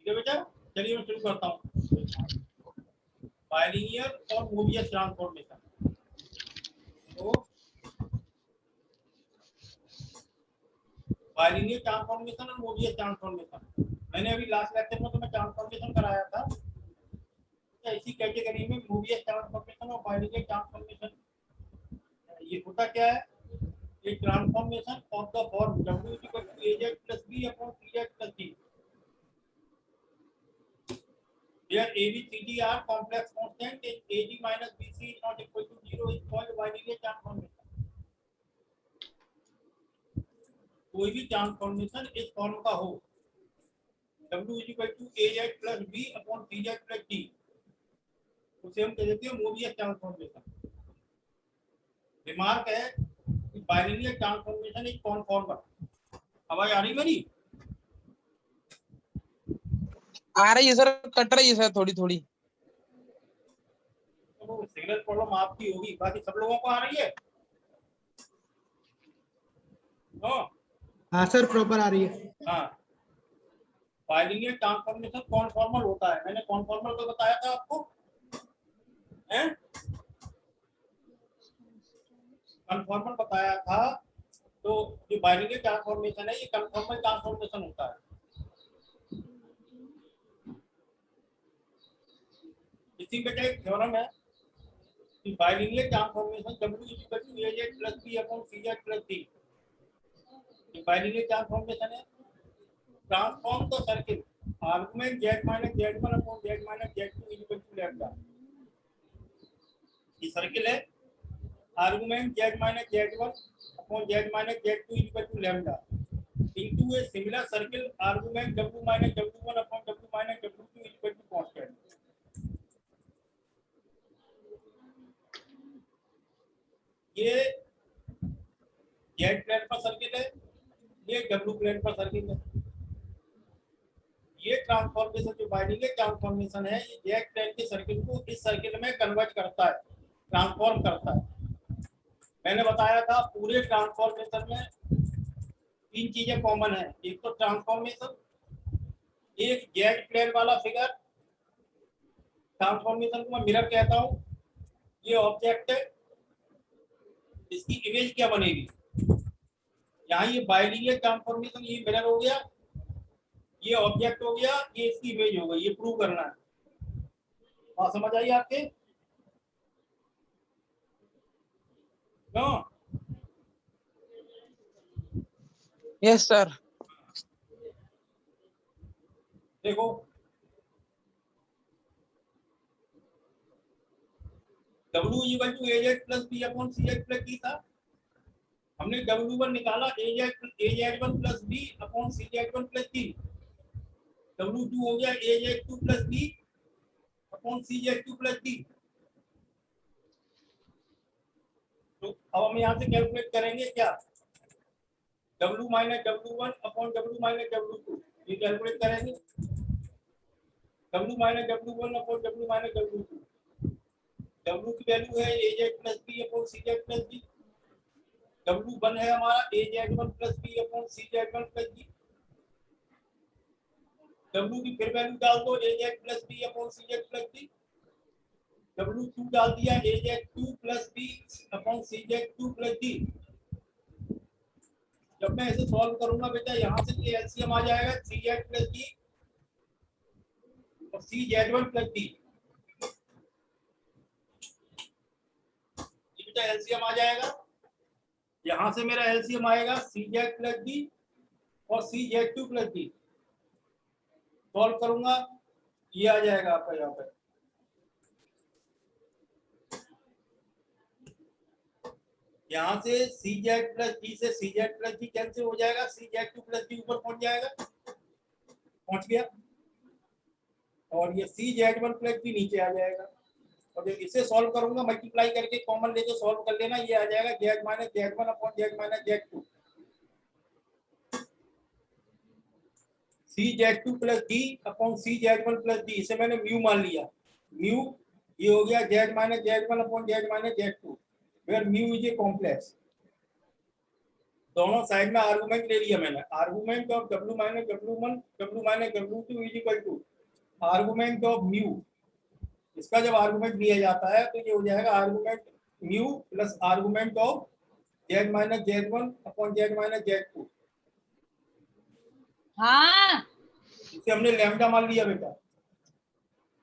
ठीक है बेटा, चलिए मैं शुरू करता हूँ। बाइलिनियर और मोबियस ट्रांसफॉर्मेशन। तो बाइलिनियर ट्रांसफॉर्मेशन और मोबियस ट्रांसफॉर्मेशन, मैंने अभी लास्ट लेक्चर में तुम्हें ट्रांसफॉर्मेशन कराया था। इसी कैटेगरी में मोबियस ट्रांसफॉर्मेशन और बाइलिनियर ट्रांसफॉर्मेशन, ये होता क्या है? ये transformation of the form W = AZ + B upon CZ + D, where AB CD are complex constant and AD - BC is not equal to 0 is called bilinear transformation। कोई भी transformation इस form का हो, W = AZ + B upon CZ + D, उसे हम कह देते हैं मोबियस ट्रांसफॉर्मेशन। रिमार्क है कि बाइलिनियर ट्रांसफॉर्मेशन इज कॉन्फॉर्मल। आवाज आ रही मेरी? आ रही है सर, कट रही है सर थोड़ी थोड़ी। तो सिग्नल प्रॉब्लम आपकी होगी, बाकी सब लोगों को आ रही है? हाँ सर, प्रॉपर आ रही है। हाँ, बाइलिनियर ट्रांसफॉर्मेशन कॉन्फॉर्मल होता है। मैंने कॉन्फॉर्मल तो बताया था आपको, हैं? कन्फॉर्मल बताया था। तो जो बाइलिनियर ट्रांसफॉर्मेशन है ये कन्फॉर्मल ट्रांसफॉर्मेशन होता है। इसी बेटा एक थ्योरम है कि bilinear transformation W = AZ + B upon CZ + D, ये बाइलिनियर ट्रांसफॉर्मेशन है। Transform the circle argument Z - Z1 upon Z - Z2 = lambda. ये सर्किल है, argument Z - Z1 upon Z - Z2 = lambda into a similar circle argument W - W1 upon W - W2 = constant। ये Z plane पर circle है, ये W plane पर circle है। ये transformation जो बाइलिनियर ट्रांसफॉर्मेशन है, ये Z प्लेन के सर्किल को इस सर्किल में कन्वर्ट करता है, ट्रांसफॉर्म करता है। मैंने बताया था पूरे ट्रांसफॉर्मेशन में 3 चीजें कॉमन है। एक तो ट्रांसफॉर्मेशन, एक Z प्लेन वाला फिगर, ट्रांसफॉर्मेशन को मैं मिरर कहता हूँ। ये ऑब्जेक्ट है, इसकी इमेज क्या बनेगी? यहाँ ये बाइलिनियर ट्रांसफॉर्मेशन, ये मिरर हो गया, ये ऑब्जेक्ट हो गया, ये इसकी इमेज हो गई। ये प्रूव करना है। बात समझ आई आपके? क्यों? Yes sir. देखो, W = AZ + B upon CZ + D था। हमने W1 निकाला AZ1 + B upon CZ1 + D। W2 हो गया AZ2 + B upon CZ2 + D। तो अब हम यहाँ से कैलकुलेट करेंगे क्या? W - W1 upon W - W2, ये कैलकुलेट करेंगे। W - W1 upon W - W2, W की वैल्यू है AZ + B upon CZ + D। W1 है हमारा AZ1 + B upon CZ1 + D। W की फिर वैल्यू डाल दो AZ + B upon CZ + D। W2 डाल दिया AZ2 + B upon CZ2 + D। जब मैं इसे सॉल्व करूंगा बेटा, यहाँ से ये एलसीएम आ जाएगा CZ + D और CZ1 + D। ये बेटा एलसीएम आ जाएगा। यहाँ से मेरा एलसीएम आएगा CZ + D और CZ2 + D। सॉल्व करूंगा, ये आ जाएगा आपका यहाँ पर। यहाँ से CZ + D से CZ + D कैंसिल हो जाएगा, CZ2 + D ऊपर पहुंच जाएगा, पहुंच गया। और ये CZ1 + D नीचे आ जाएगा। और जब इसे सॉल्व करूंगा, मल्टीप्लाई करके कॉमन लेके सॉल्व कर लेना, ये आ जाएगा Z - Z1 upon Z - Z2। CZ2 + D upon CZ1 + D, इसे मैंने म्यू मान लिया। म्यू ये हो गया Z - Z1 upon Z - Z2, where mu is a complex. दोनों साइड में आर्गुमेंट ले लिया मैंने। Argument of W minus W1 W minus W2 is equal to argument of mu. इसका जब आर्गुमेंट लिया जाता है तो ये हो जाएगा argument mu plus argument of Z minus Z1 upon Z minus Z2। हाँ इसे हमने लैम्डा मान लिया बेटा।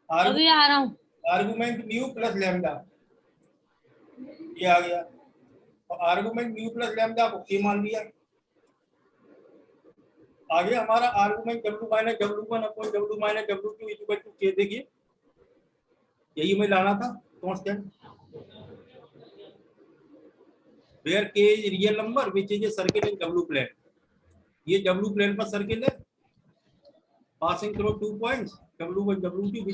अभी आ रहा हूँ। आर्गुमेंट म्यू प्लस लैम्डा ये आ गया, और आर्गुमेंट म्यू प्लस लैम्डा को के मान लिया। आगे हमारा argument W minus W1 upon W minus W2 equal to K. देखिए यही हमें लाना था constant, where K is real number which is a circle in W plane. ये W प्लेन पर सर्किल है passing through 2 points W1 W2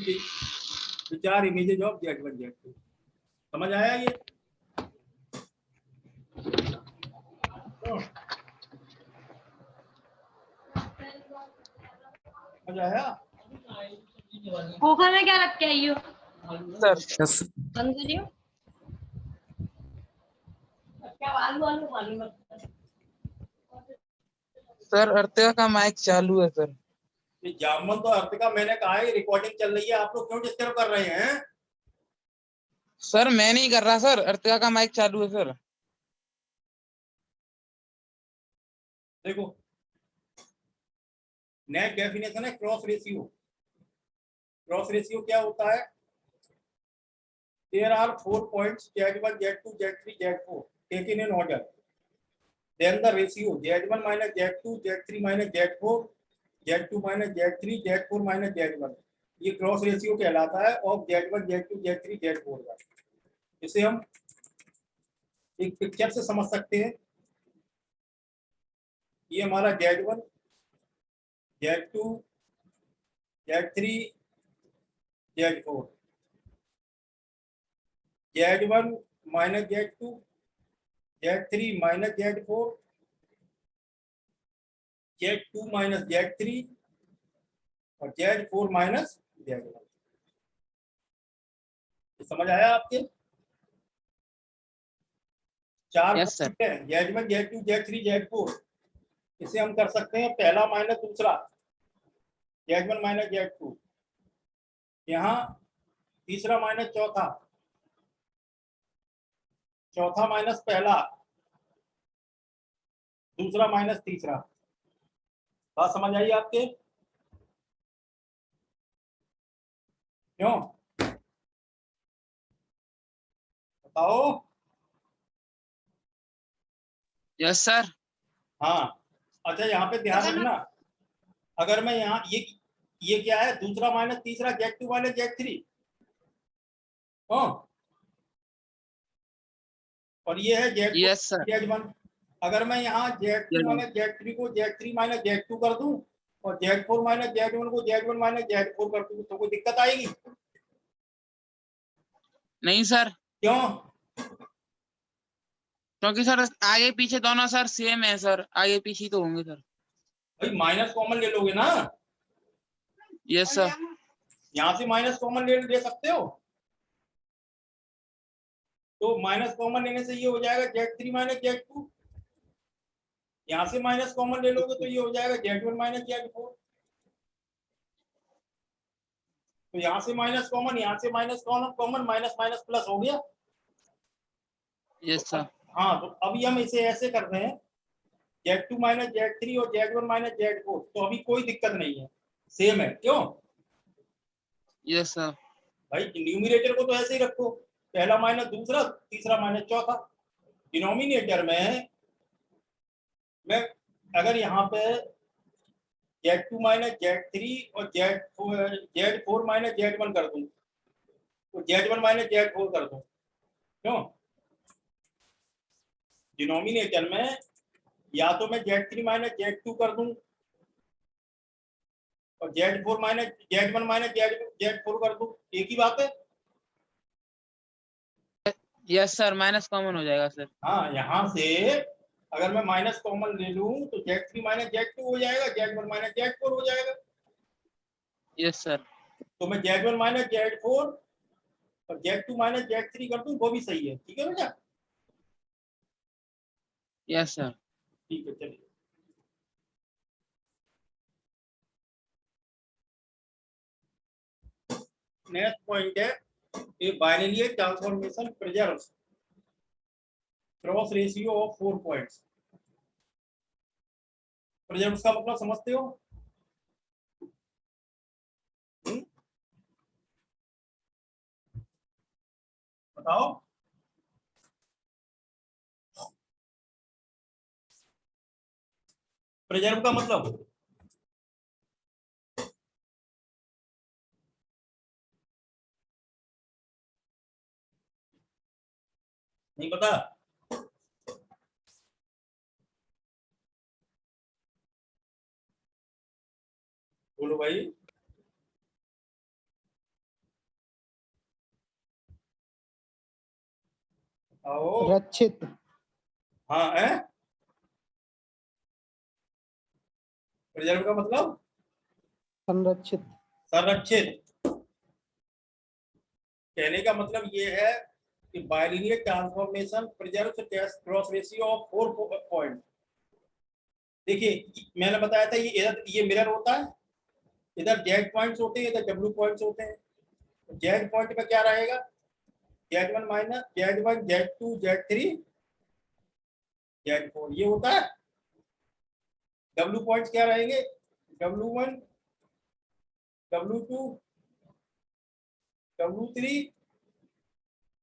which are images of Z1 Z2। समझ आया ये? समझ आया? कुकर में क्या रख के आई हो? सर बंद करियो। क्या आलू आलू पानी मत। सर अर्तिका का माइक चालू है सर। ये जामन तो अर्थ का मैंने कहा है रिकॉर्डिंग चल रही है, आप लोग क्यों डिस्टर्ब कर रहे हैं? सर मैं नहीं कर रहा सर, अर्तिका का माइक चालू है सर। देखो नेट डेफिनेशन है क्रॉस रेशियो। क्रॉस रेशियो क्या होता है? There are 4 points Z1 Z2 Z3 Z4 taken in order, then the ratio Z1 minus Z2 Z3 minus Z4 Z2 minus Z3 Z4 minus Z1 ये cross ratio कहलाता है of Z1 Z2 Z3 Z4 का। इसे हम एक picture से समझ सकते हैं। ये हमारा Z1 Z2 Z3 Z4 Z1 minus Z2 Z3 minus Z4 Z2 minus Z3 और Z4 minus Z1। समझ आया आपके? चार Yes, sir. हैं Z1 Z2 Z3 Z4। इसे हम कर सकते हैं पहला माइनस दूसरा Z1 माइनस Z2, यहाँ तीसरा माइनस चौथा, चौथा माइनस पहला, दूसरा माइनस तीसरा। बात समझ आई आपके? क्यों बताओ? Yes sir. हाँ अच्छा यहाँ पे ध्यान रखना, अगर मैं यहाँ ये क्या है दूसरा माइनस तीसरा Z2 माइनस Z3, और ये है Z2 यस सर। Z1। अगर मैं यहाँ Z2 माइनस Z3 को Z3 माइनस Z2 कर दूं और Z4 माइनस Z1 को Z1 माइनस Z4 कर दूं तो कोई दिक्कत आएगी? नहीं सर, क्यों? क्योंकि सर आगे पीछे दोनों सर सेम है सर, आगे पीछे तो होंगे सर। भाई माइनस कॉमन ले लोगे ना? Yes sir. यहाँ से माइनस कॉमन ले सकते हो, तो माइनस कॉमन लेने से ये हो जाएगा Z3 माइनस Z2। यहाँ से माइनस कॉमन ले लोगे तो ये हो जाएगा Z1 माइनस Z4। तो यहाँ से माइनस कॉमन, यहाँ से minus common, minus minus plus हो गया। Yes sir. हाँ तो अभी हम इसे ऐसे कर रहे हैं Z2 माइनस Z3 और Z1 माइनस Z4, तो अभी कोई दिक्कत नहीं है, सेम है। क्यों? Yes sir. भाई न्यूमरेटर को तो ऐसे ही रखो, पहला माइनस दूसरा, तीसरा माइनस चौथा। डिनोमिनेटर में मैं अगर यहाँ पे Z2 माइनस Z3 और Z4 माइनस Z1 कर दूं तो Z1 माइनस Z4 कर दूं, क्यों? डिनोमिनेटर में या तो मैं Z3 माइनस Z2 कर दूं और Z4 minus Z1 minus Z4 कर दूं, एक ही बात है। यस सर, माइनस कॉमन हो जाएगा सर। हाँ यहाँ से अगर मैं माइनस कॉमन ले लूं तो Z3 माइनस Z2 हो जाएगा, Z1 माइनस Z4 हो जाएगा। Yes sir. तो मैं Z1 माइनस Z4 और Z2 माइनस Z3 कर दूं, वो भी सही है। ठीक है बेटा? Yes sir. ठीक है चलिए। नेक्स्ट पॉइंट है a binomial transformation preserves cross ratio of 4 points. Preserves का मतलब समझते हो? बताओ। प्रिजर्व का मतलब नहीं पता? बोलो भाई। आओ। रक्षित। हाँ है। प्रिजर्व का मतलब संरक्षित। संरक्षित। कहने का मतलब ये है कि bilinear transformation preserves cross ratio of 4 point. देखिए मैंने बताया था ये मिरर होता है, इधर जेड पॉइंट्स होते हैं, इधर डब्ल्यू पॉइंट्स होते हैं। जेड पॉइंट में क्या रहेगा? Z1 minus Z1 Z2 Z3 Z4 ये होता है। डब्ल्यू पॉइंट्स क्या रहेंगे? W1 W2 W3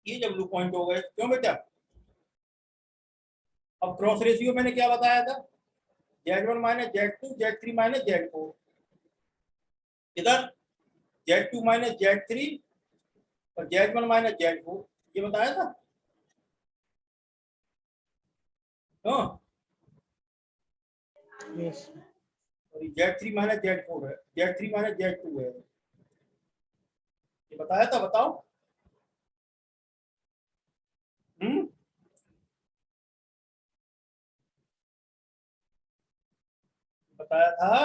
ये डब्ल्यू पॉइंट हो गए। क्यों बेटा? अब क्रॉस रेशियो मैंने क्या बताया था? Z1 minus Z2 Z3 minus Z4। इधर Z2 माइनस Z3 और Z1 माइनस Z4 ये बताया था। हाँ यस। और Z3 माइनस Z4 है, Z3 माइनस Z2 है, ये बताया था। बताओ। बताया था,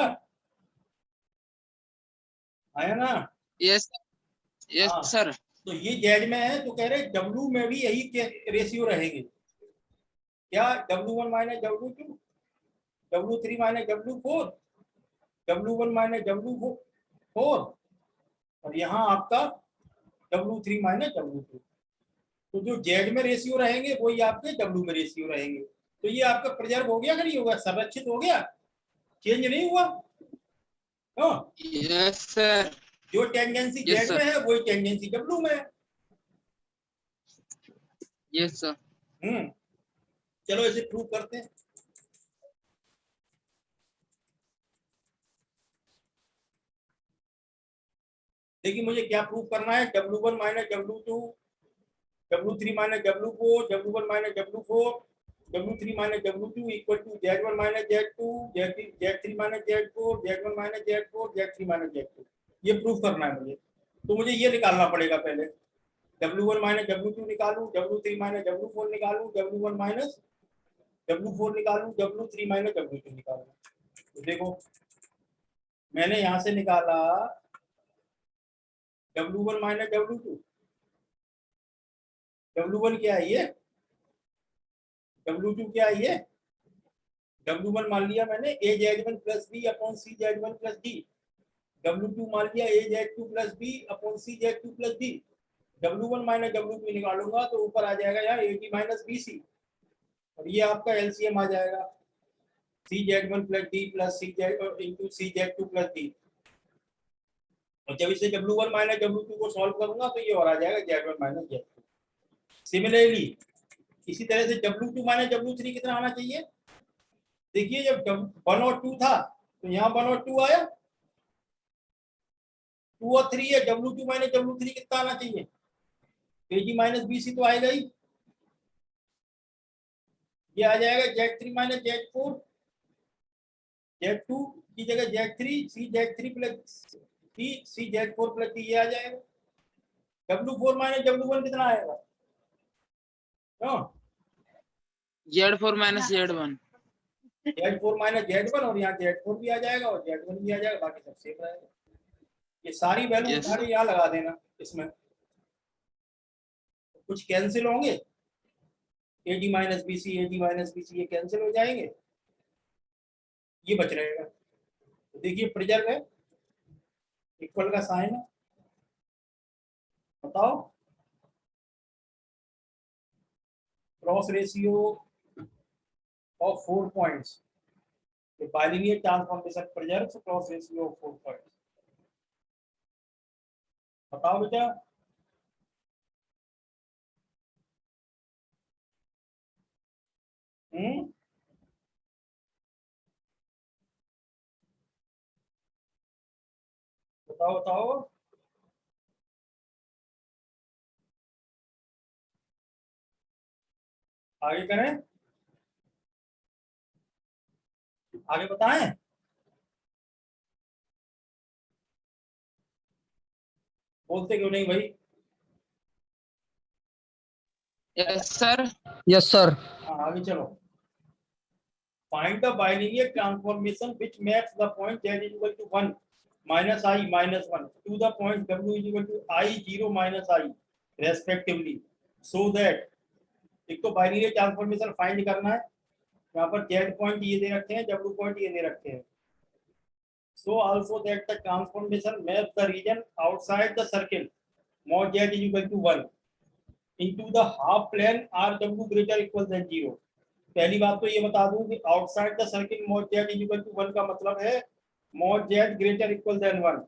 आया ना? यस यस हाँ सर। तो ये जेड में है तो कह रहे डब्ल्यू में भी यही रेशियो रहेंगे। क्या? W1 minus W2 W3 minus W4 W1 minus W4 और यहाँ आपका W3 माइनस W2। तो जो जेड में रेशियो रहेंगे वही आपके डब्ल्यू में रेशियो रहेंगे। तो ये आपका प्रिजर्व हो गया कि नहीं होगा? संरक्षित हो गया, चेंज नहीं हुआ। हाँ यस सर। जो टेंडेंसी यस जेड में सर। है वही टेंडेंसी डब्ल्यू में है। Yes sir. चलो इसे प्रूव करते हैं। देखिए मुझे क्या प्रूव करना है? W1 minus W2 W3 minus W4 W1 minus W4 W3 minus W2 equal to Z1 minus Z2 Z3 minus Z4 Z1 minus Z4 Z3 minus Z2। ये प्रूव करना है मुझे। तो मुझे ये निकालना पड़ेगा पहले। W1 माइनस W2 निकालूं, W3 माइनस W4 निकालूं, W1 माइनस W4 निकालूं, W3 माइनस W2 निकालूं। तो देखो मैंने यहां से निकाला W1 माइनस W2। W1 क्या है? ये W2 क्या है? ये W1 मान लिया मैंने AZ1 plus B upon CZ1 plus D. W2 मान लिया AZ2 plus B upon CZ2 plus D. W1 minus W2 निकालूंगा तो ऊपर आ जाएगा यहाँ AD माइनस BC और ये आपका LCM आ जाएगा CZ1 plus D plus CZ into CZ2 plus D. और जब इसे W1 माइनस W2 को सॉल्व करूंगा तो ये और आ जाएगा Z1 माइनस Z2। सिमिलरली इसी तरह से W2 माइनस W3 कितना आना चाहिए? देखिए जब 1 और 2 था तो यहाँ 1 और 2 आया, 2 और 3 है। W2 माइनस W3 कितना आना चाहिए? AG माइनस BC तो आएगा ही। ये आ जाएगा Z3 माइनस Z4 Z2 की जगह Z3 CZ3 plus D CZ4 plus D ये आ जाएगा। W4 माइनस W1 कितना आएगा? Z4 minus Z1। Z4 minus Z1 और यहाँ Z4 भी आ जाएगा और Z1 भी आ जाएगा, बाकी सब सेम रहेगा। ये सारी वैल्यू Yes, उठा के यहाँ लगा देना। इसमें कुछ कैंसिल होंगे, AD minus BC AD minus BC ये कैंसिल हो जाएंगे ये बच रहेगा। तो देखिए प्रिजर्व है, इक्वल का साइन है, बताओ cross ratio of 4 points, bilinear transformation preserves cross ratio of 4 points. बताओ बेटा। हम्म, बताओ बताओ। आगे करें, आगे बताएं। बोलते क्यों नहीं भाई? Yes sir. Yes sir. हाँ आगे चलो। Find the bilinear transformation which maps the point z is equal to 1 minus I minus 1 to the point w is equal to I 0 minus I respectively, so that एक तो binary transformation find करना है। यहाँ पर z point ये दे रखे हैं, w point ये दे रखे हैं। So also that the transformation maps the region outside the circle mod z is equal to 1 into the half plane rw greater equal than 0। पहली बात तो ये बता दूं कि outside the circle mod z is equal to 1 का मतलब है mod z greater equal than 1।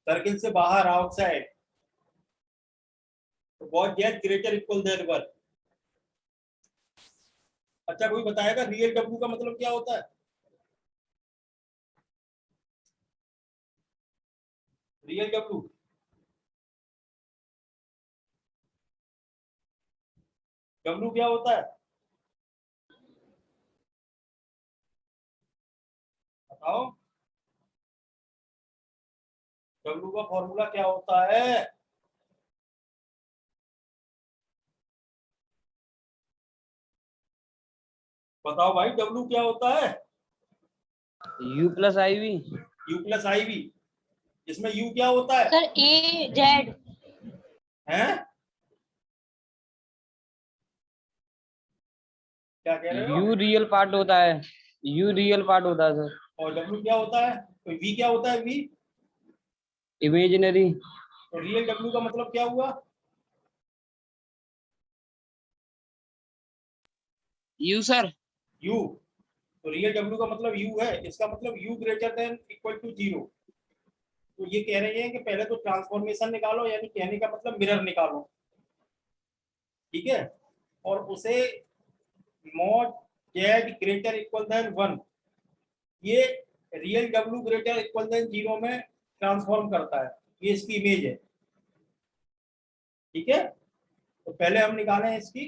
Circle से बाहर आउटसाइड तो mod z greater equal than 1। अच्छा कोई बताएगा रियल w का मतलब क्या होता है? रियल w w क्या होता है बताओ। w का फॉर्मूला क्या होता है? बताओ भाई w क्या होता है? U plus I V. u plus I V. इसमें u क्या होता है? Sir A Z. हैं? क्या कह रहे हो? U रियल पार्ट होता है, U रियल पार्ट होता है सर। और w क्या होता है? तो v क्या होता है? v imaginary. तो रियल w का मतलब क्या हुआ? U sir. u। तो रियल w का मतलब u है, इसका मतलब u greater than equal to 0। तो ये कह रहे हैं कि पहले तो ट्रांसफॉर्मेशन निकालो, यानी कहने का मतलब मिरर निकालो, ठीक है, और उसे mod z greater equal than 1 ये real w greater equal than 0 में ट्रांसफॉर्म करता है। ये इसकी इमेज है, ठीक है। तो पहले हम निकालें इसकी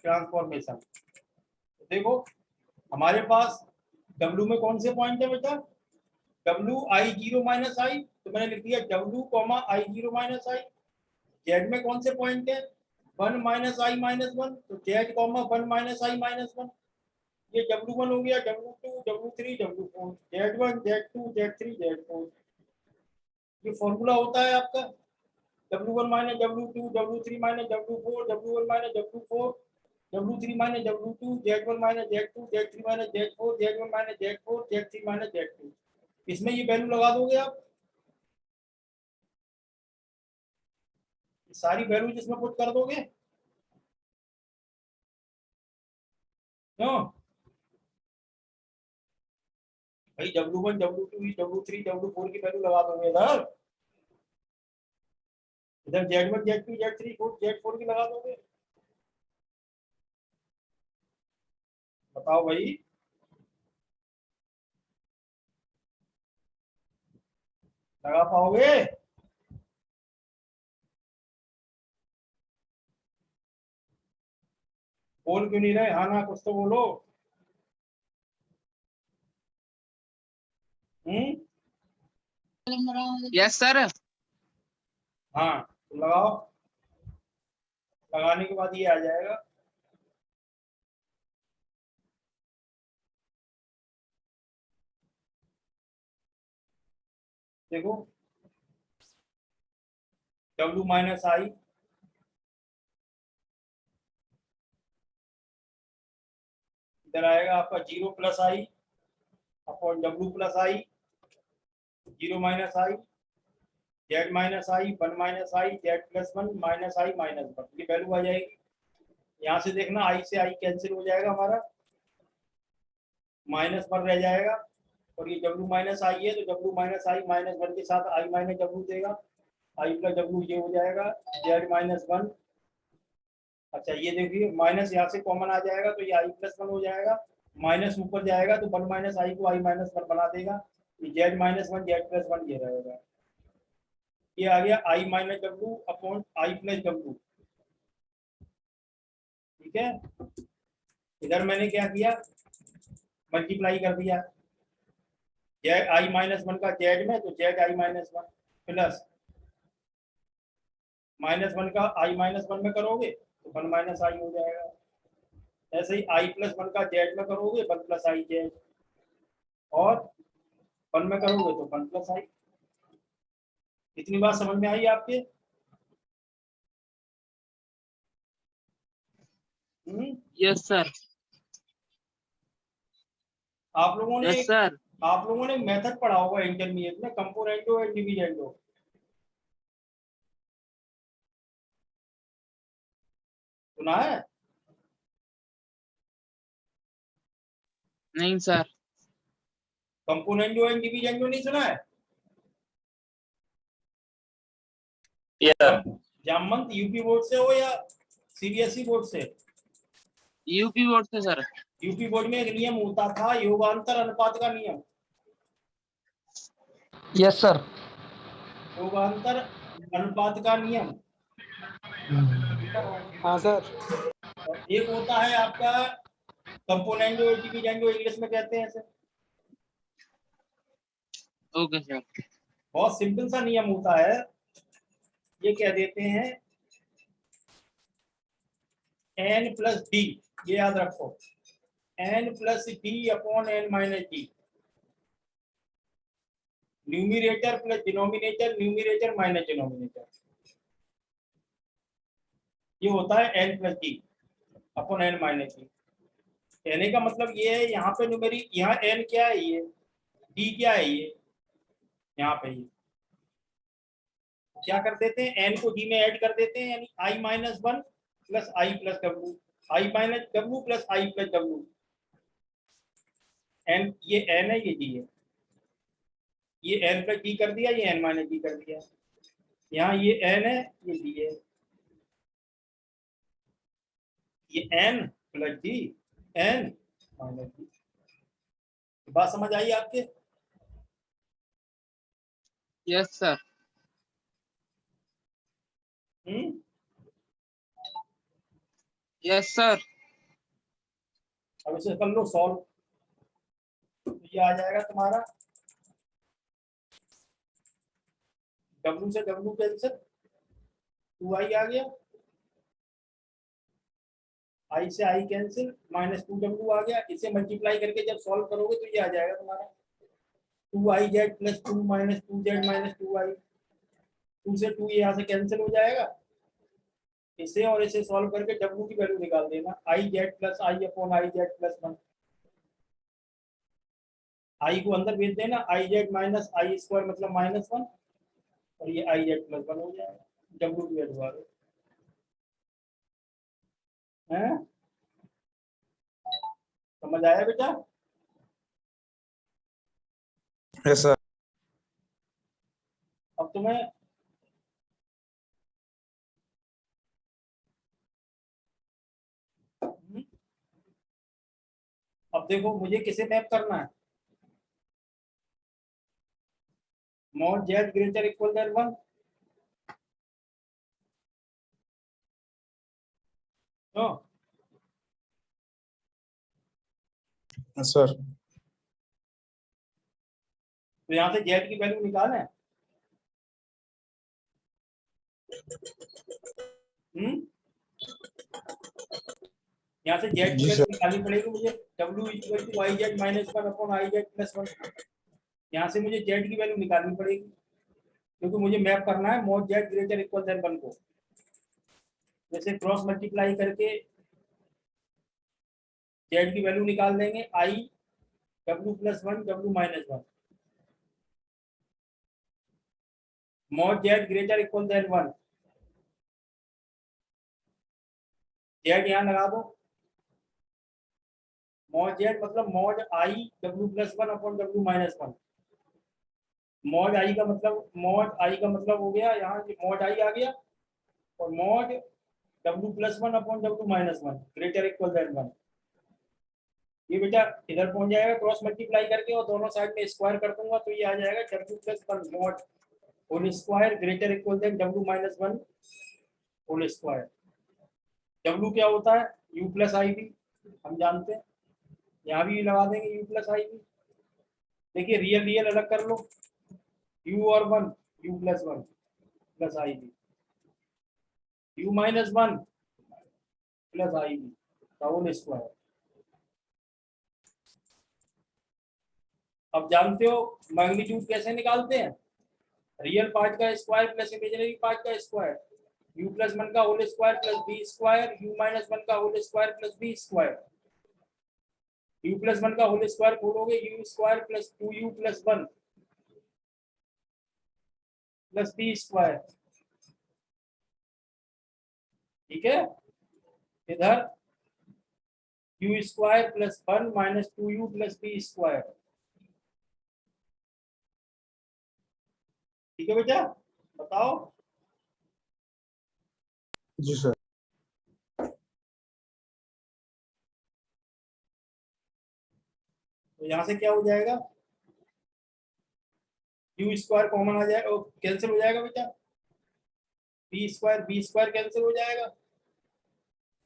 ट्रांसफॉर्मेशन। तो देखो हमारे पास w में कौन से पॉइंट है बेटा? w I 0 माइनस आई, तो मैंने लिख दिया w comma I 0 minus I. z में कौन से पॉइंट है? 1 माइनस आई माइनस 1, तो z कॉमा 1 माइनस आई माइनस 1। ये w1 हो गया, w2 w3 w4, z1 z2 z3 z4। ये फॉर्मूला होता है आपका w1 minus w2 w3 minus w4 w1 minus w4 w3 minus w2 z1 minus z2 z3 minus z4 z1 minus z4 z3 minus z2। इसमें ये value लगा दोगे आप, सारी वैल्यू जिसमें पुट कर दोगे, क्यों भाई? w1 w2 w3 w4 की वैल्यू लगा दोगे इधर, इधर z1 z2 z3 z4 की लगा दोगे। बताओ भाई, लगा पाओगे? बोल क्यों नहीं रहे? हाँ ना कुछ तो बोलो। हम्म, यस सर। हाँ तो लगाओ, लगाने के बाद ये आ जाएगा। देखो w माइनस आई इधर आएगा आपका 0 प्लस आई अपॉन डब्ल्यू प्लस आई, 0 माइनस आई, जेड माइनस आई, 1 माइनस आई, जेड प्लस 1 माइनस आई माइनस 1, ये वैल्यू आ जाएगी। यहाँ से देखना आई से आई कैंसिल हो जाएगा हमारा, माइनस 1 रह जाएगा, और ये डब्ल्यू माइनस आई है तो डब्ल्यू माइनस आई माइनस 1 के साथ आई माइनस डब्ल्यू देगा, आई प्लस डब्ल्यू ये हो जाएगा जेड माइनस 1। अच्छा ये देखिए माइनस यहाँ से कॉमन आ जाएगा तो ये आई प्लस 1 हो जाएगा, माइनस ऊपर जाएगा तो 1 माइनस आई को आई माइनस 1 बना देगा, ये जेड माइनस 1 जेड प्लस 1 ये रहेगा। ये आ गया I minus W upon I plus W. ठीक है, इधर मैंने क्या किया, मल्टीप्लाई कर दिया जेड आई माइनस 1 का जेड में, तो Z I minus 1 plus minus 1 का आई माइनस 1 में करोगे तो 1 माइनस आई हो जाएगा। ऐसे ही आई प्लस 1 का जेड में करोगे 1 प्लस आई जेड, और 1 में करोगे तो 1 प्लस आई। इतनी बात समझ में आई आपके? Yes sir. आप लोगों ने यस सर। आप लोगों ने मेथड पढ़ा होगा इंटरमीडिएट में, कंपोनेंटो और डिविडेंडो। सुना है? नहीं सर। कंपोनेंटो एंड डिविडेंडो नहीं सुना है? जामवंत यूपी बोर्ड से हो या सीबीएसई बोर्ड से? यूपी बोर्ड से सर। यूपी बोर्ड में एक नियम होता था योगांतर अनुपात का नियम। Yes sir. योगांतर अनुपात का नियम। हाँ सर। और एक होता है आपका कंपोनेंटो डिविडेंडो, इंग्लिश में कहते हैं इसे। Okay sir. बहुत सिंपल सा नियम होता है, ये कह देते हैं n प्लस डी, ये याद रखो, n plus D upon n minus D, numerator plus denominator, numerator minus denominator, ये होता है n plus D upon n minus D. कहने का मतलब ये है यहाँ पे न्यूमेरिक, यहाँ n क्या है, ये d क्या है, ये यहाँ पे ये क्या कर देते हैं, n को d में ऐड कर देते हैं, यानी i minus 1 plus I plus W, I minus W plus I plus W. n ये n है, ये d है, ये n प्लस d कर दिया, ये n माइनस d कर दिया, यहाँ ये n है, ये d है, ये n plus d, n minus d। बात समझ आई आपके? Yes sir. Yes sir. अब इसे कर लो सॉल्व, तो ये आ जाएगा तुम्हारा W से W कैंसिल, 2i आ गया, i से i कैंसिल, माइनस 2w आ गया। इसे मल्टीप्लाई करके जब सॉल्व करोगे तो ये आ जाएगा तुम्हारा 2iz plus 2 minus 2z minus 2i, 2 से 2 यहाँ से कैंसिल हो जाएगा। इसे और इसे सॉल्व करके w की वैल्यू निकाल देना, iz plus i upon iz plus 1, i को अंदर भेज देना, iz माइनस आई स्क्वायर मतलब माइनस 1, और ये iz प्लस 1 हो जाएगा, w की वैल्यू आ गई है। समझ आया बेटा? Yes sir. अब तुम्हें अब देखो मुझे किसे मैप करना है, mod z greater equal than 1, तो सर यहाँ से z की वैल्यू निकालें। यहाँ से z की जी वैल्यू सर। निकालनी पड़ेगी मुझे, w equal to I Z minus 1 upon I Z plus 1। यहाँ से मुझे z की वैल्यू निकालनी पड़ेगी, क्योंकि मुझे मैप करना है mod z greater equal than 1 को। जैसे क्रॉस मल्टीप्लाई करके जेड की वैल्यू निकाल देंगे I W+1 W-1 mod Z greater equal than 1 Z यहाँ लगा दो मॉड जेड मतलब mod I W+1 upon W-1 mod I का मतलब हो गया यहाँ मॉड आई आ गया और mod W+1 upon W-1 greater equal than 1 ये बेटा इधर पहुंच जाएगा क्रॉस मल्टीप्लाई करके और दोनों साइड में स्क्वायर कर दूंगा तो ये आ जाएगा W+1 mod whole square greater equal than W-1 whole square. W क्या होता है U+IB हम जानते हैं यहाँ भी लगा देंगे U+IB। देखिए रियल अलग कर लो U और 1 U+1 plus IB U-1 plus IB का होल स्क्वायर। अब जानते हो मैग्नीट्यूड कैसे निकालते हैं रियल पार्ट का स्क्वायर प्लस इमेजिनरी पार्ट का स्क्वायर U+1 का whole square plus B square U-1 का whole square plus B square U+1 का होल स्क्वायर खोलोगे U square plus 2U plus 1 plus B square ठीक है इधर U square plus 1 minus 2U plus B square ठीक है बेटा बताओ। जी सर। तो यहाँ से क्या हो जाएगा U स्क्वायर कॉमन आ जाएगा कैंसिल हो जाएगा बेटा B स्क्वायर कैंसिल हो जाएगा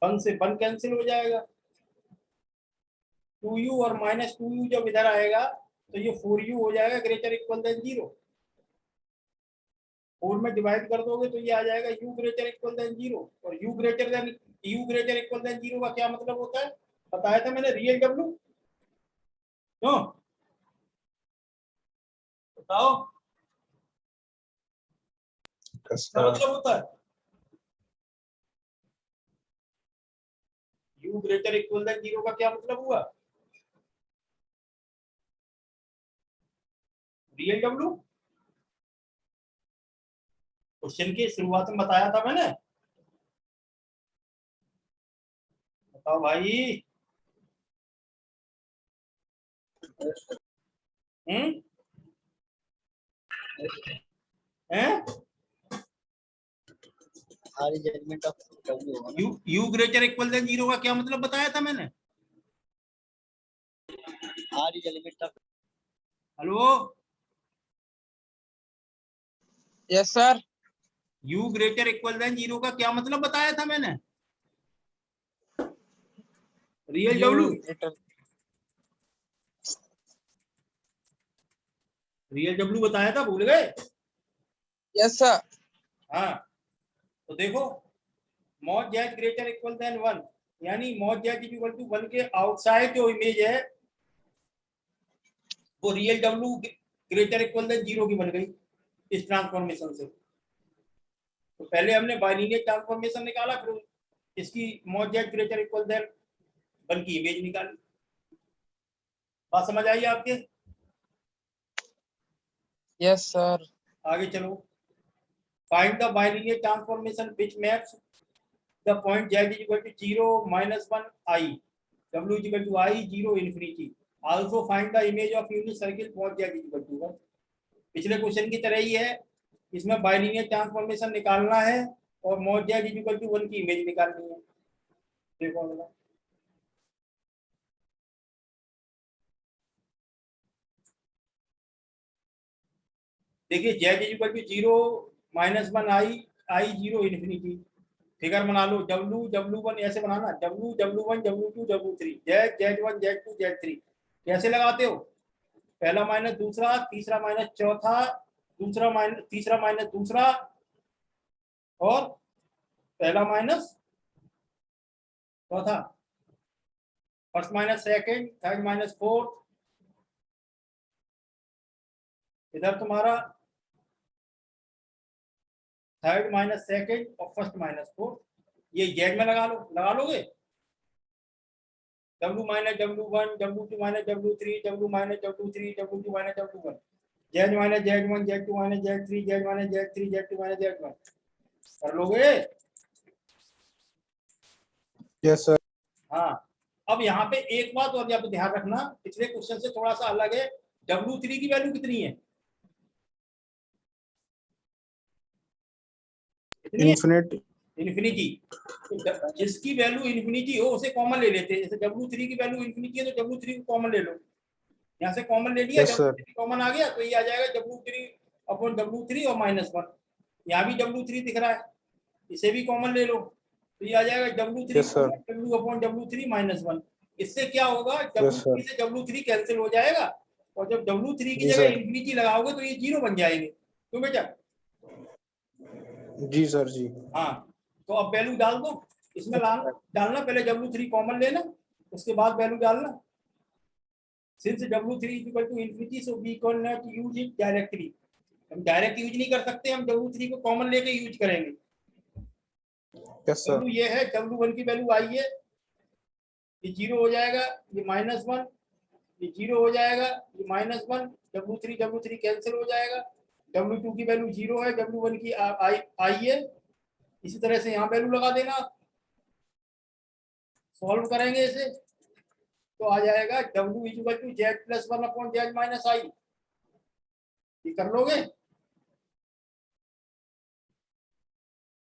1 से 1 कैंसिल हो जाएगा 2U और माइनस 2U जब इधर आएगा तो ये 4U हो जाएगा ग्रेटर इक्वल देन 0 4 में डिवाइड कर दोगे तो ये आ जाएगा U ग्रेटर इक्वल देन 0 और U ग्रेटर इक्वल देन 0 का क्या मतलब होता है बताया था मैंने रियल W क्यों बताओ क्या मतलब होता है U ग्रेटर इक्वल देन 0 का क्या मतलब हुआ रियल W क्वेश्चन की शुरुआत में बताया था मैंने बताओ भाई हैं U ग्रेटर इक्वल देन 0 का क्या मतलब बताया था मैंने hello yes sir. U greater equal than 0 का क्या मतलब बताया था मैंने रियल W रियल W बताया था भूल गए यस सर। हाँ तो देखो mod Z greater equal than 1 यानी मॉड जेड इक्वल टू 1 के आउटसाइड जो इमेज है वो real W greater equal than 0 की बन गई इस ट्रांसफॉर्मेशन से। तो पहले हमने बाइलिनियर ट्रांसफॉर्मेशन निकाला फिर इसकी mod Z greater equal than 1 की इमेज निकाली। बात समझ आई आपके यस सर। आगे चलो find the bilinear transformation which maps the point z is equal to 0 -1 I w is equal to I 0 infinity also find the image of unit circle point z is equal to 1। पिछले question की तरह ही है इसमें bilinear transformation निकालना है और mod z is equal to 1 की image निकालनी है। देखो वाला देखिए z is equal to 0 -1 I 0 infinity figure बना लो W1 ऐसे बनाना W1 W2 W3 Z1 Z2 Z3 कैसे लगाते हो पहला माइनस दूसरा तीसरा माइनस चौथा दूसरा माइनस तीसरा माइनस दूसरा और पहला माइनस चौथा first minus second third minus fourth इधर तुम्हारा थर्ड माइनस सेकंड और फर्स्ट माइनस फोर्थ ये जेड में लगा लोगे W minus W1, W2 minus W3, W minus W3, W2 minus W1, Z minus Z1, Z2 minus Z3, Z minus Z3, Z2 minus Z1। कर लोगे? Yes, sir. हाँ। अब यहाँ पे एक बात और आप ध्यान रखना, पिछले क्वेश्चन से थोड़ा सा अलग है। W3 की वैल्यू कितनी है? Infinity. इन्फिनिटी। तो जिसकी वैल्यू इन्फिनिटी हो उसे कॉमन ले लेते हैं। जैसे W3 की वैल्यू इन्फिनिटी है तो W3 को कॉमन ले लो। यहाँ से कॉमन ले लिया, Yes, sir. W3 कॉमन आ गया तो ये आ जाएगा W3 अपॉन W3 और -1। यहाँ भी W3 दिख रहा है, इसे भी कॉमन ले लो तो ये आ जाएगा W3 Yes, sir. W upon W3 -1। इससे क्या होगा, Yes, sir. W3 से W3 कैंसिल हो जाएगा और जब W3 की जी, जगह sir. इन्फिनिटी लगाओगे तो ये 0 बन जाएंगे। क्यों बेटा? जी सर जी। हाँ, तो अब वैल्यू डाल दो इसमें, डालना पहले W3 कॉमन लेना, उसके बाद वैल्यू डालना। Since W3 is equal to infinity, so we cannot use it directly। हम डायरेक्ट यूज नहीं कर सकते, हम W3 को कॉमन लेके यूज करेंगे। Yes sir. W ये है, W1 की वैल्यू आई है, ये 0 हो जाएगा, ये -1, ये 0 हो जाएगा, ये -1, W3 कैंसिल हो जाएगा। W2 की वैल्यू 0 है, W1 की आई है। इसी तरह से यहाँ वैल्यू लगा देना, सॉल्व करेंगे इसे तो आ जाएगा W equal to Z+1 upon Z minus I. ये कर लोगे?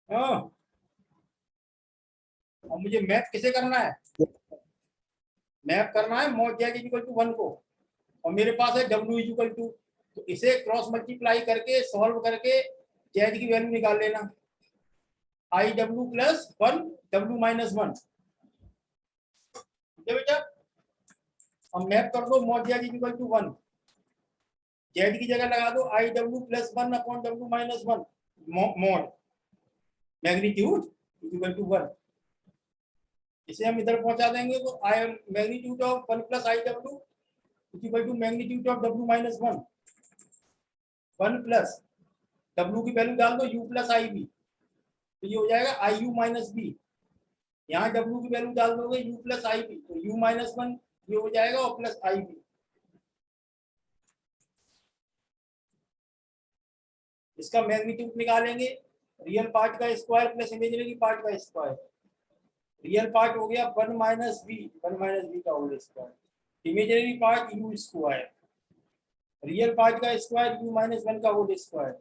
हाँ। और मुझे मैप किसे करना है? मैप करना है mod Z इक्वल टू 1 को, और मेरे पास है W इक्वल टू, तो इसे क्रॉस मल्टीप्लाई करके सॉल्व करके Z की वैल्यू निकाल लेना, IW प्लस 1 W माइनस 1। ठीक है बेटा? अब मैप कर दो mod Z equal to 1, Z की जगह लगा दो IW plus 1 upon W minus 1 mod magnitude equal to 1। इसे हम इधर पहुंचा देंगे तो I am magnitude of 1 plus IW equal to magnitude of W minus 1, 1 plus W की वैल्यू डाल दो U प्लस IB, तो ये हो जाएगा IU माइनस B। यहाँ W की वैल्यू डाल दोगे U प्लस IB, तो U माइनस 1 ये हो जाएगा और प्लस IB। इसका मैग्नीट्यूड निकालेंगे, रियल पार्ट का स्क्वायर प्लस इमेजिनरी पार्ट का स्क्वायर। रियल पार्ट हो गया 1 माइनस बी का whole square, imaginary part U square. Real part का स्क्वायर U माइनस 1 का होल स्क्वायर,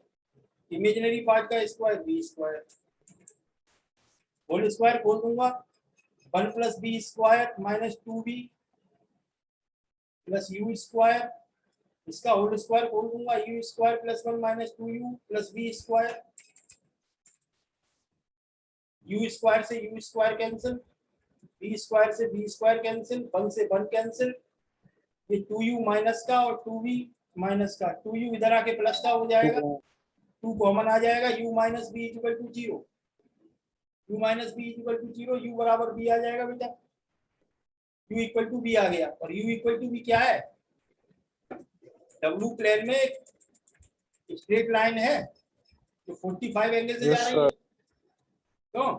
इमेजिनरी पार्ट का square B square. Whole square खोल दूंगा, 1 plus B square minus 2b plus U square. इसका whole square खोल दूंगा, U square plus 1 minus 2U plus B square. U square से U square cancel, B square से B square cancel, 1 से 1 cancel, ये 2U minus का और 2B minus का, 2U इधर आके प्लस का हो जाएगा, 2 कॉमन आ जाएगा, U minus B equal to 0, U minus B equal to 0, U बराबर B आ जाएगा बेटा, U इक्वल टू B आ गया। और U इक्वल टू B क्या है? W प्लेन में स्ट्रेट लाइन है तो 45 एंगल से जा रही है। क्यों?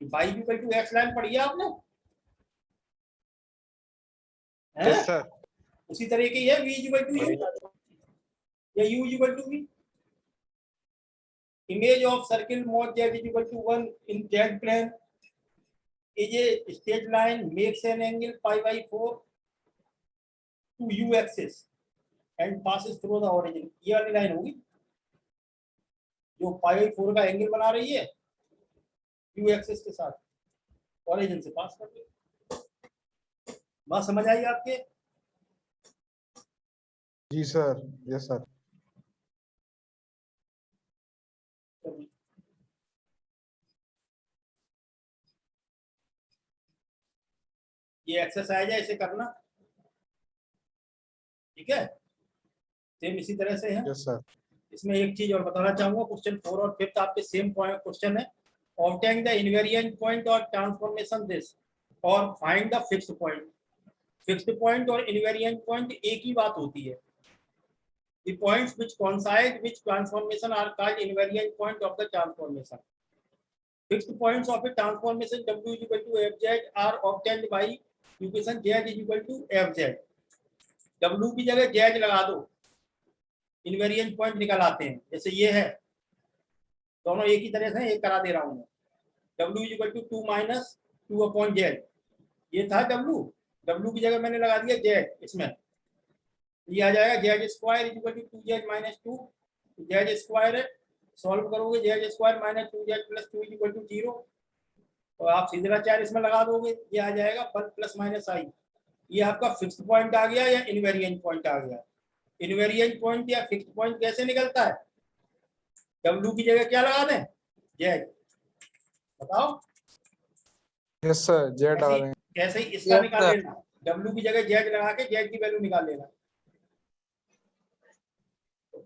y equal to x line पढ़ी है आपने? Yes sir. उसी तरह की है v इक्वल टू u या u equal to v। Image of circle mod z equal to 1 in z plane is a straight line makes an angle pi/4 to u axis and passes through the origin। ये वाली line होगी जो pi/4 का angle बना रही है u axis के साथ, ओरिजिन से पास कर रही है। बात समझ आई आपके? जी सर। Yes sir. ये एक्सरसाइज है, इसे करना। ठीक है, सेम इसी तरह से है। Yes sir. इसमें एक चीज और बताना चाहूंगा, क्वेश्चन 4 और 5 आपके सेम क्वेश्चन है। ऑब्टेन द इनवेरिएंट पॉइंट और ट्रांसफॉर्मेशन दिस और find the fixed point. Fixed point और इनवेरिएंट पॉइंट एक ही बात होती है। The points which coincide with transformation are called invariant point of the transformation। Fixed points of a transformation W is equal to Fz are obtained by equation Z is equal to Fz. W की जगह Z लगा दो, invariant point निकल आते हैं। जैसे ये है, दोनों एक ही तरह से, एक करा दे रहा हूं मैं। W is equal to 2 minus 2 upon Z, ये था W। W की जगह मैंने लगा दिया Z इसमें, ये आ जाएगा Z square is equal to 2Z minus 2। Z square है, सॉल्व करोगे Z square minus 2Z plus 2 is equal to 0, और आप सीधा 4 इसमें लगा दोगे, ये आ जाएगा 1 प्लस माइनस आई। ये आपका फिक्स्ड पॉइंट आ गया या इनवेरिएंट पॉइंट आ गया। इनवेरिएंट पॉइंट या फिक्स्ड पॉइंट कैसे निकलता है? W की जगह क्या लगा दें? Z, बताओ। Yes sir, Z लगा देंगे। ऐसे ही इसका Yes, निकाल sir. लेना, W की जगह Z लगा के Z की वैल्यू निकाल लेना।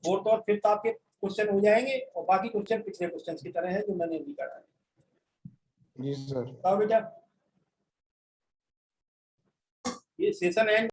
फोर्थ और फिफ्थ आपके क्वेश्चन हो जाएंगे, और बाकी क्वेश्चन पिछले क्वेश्चन की तरह है जो मैंने अभी करा है। जी सर। बताओ बेटा, ये सेशन एंड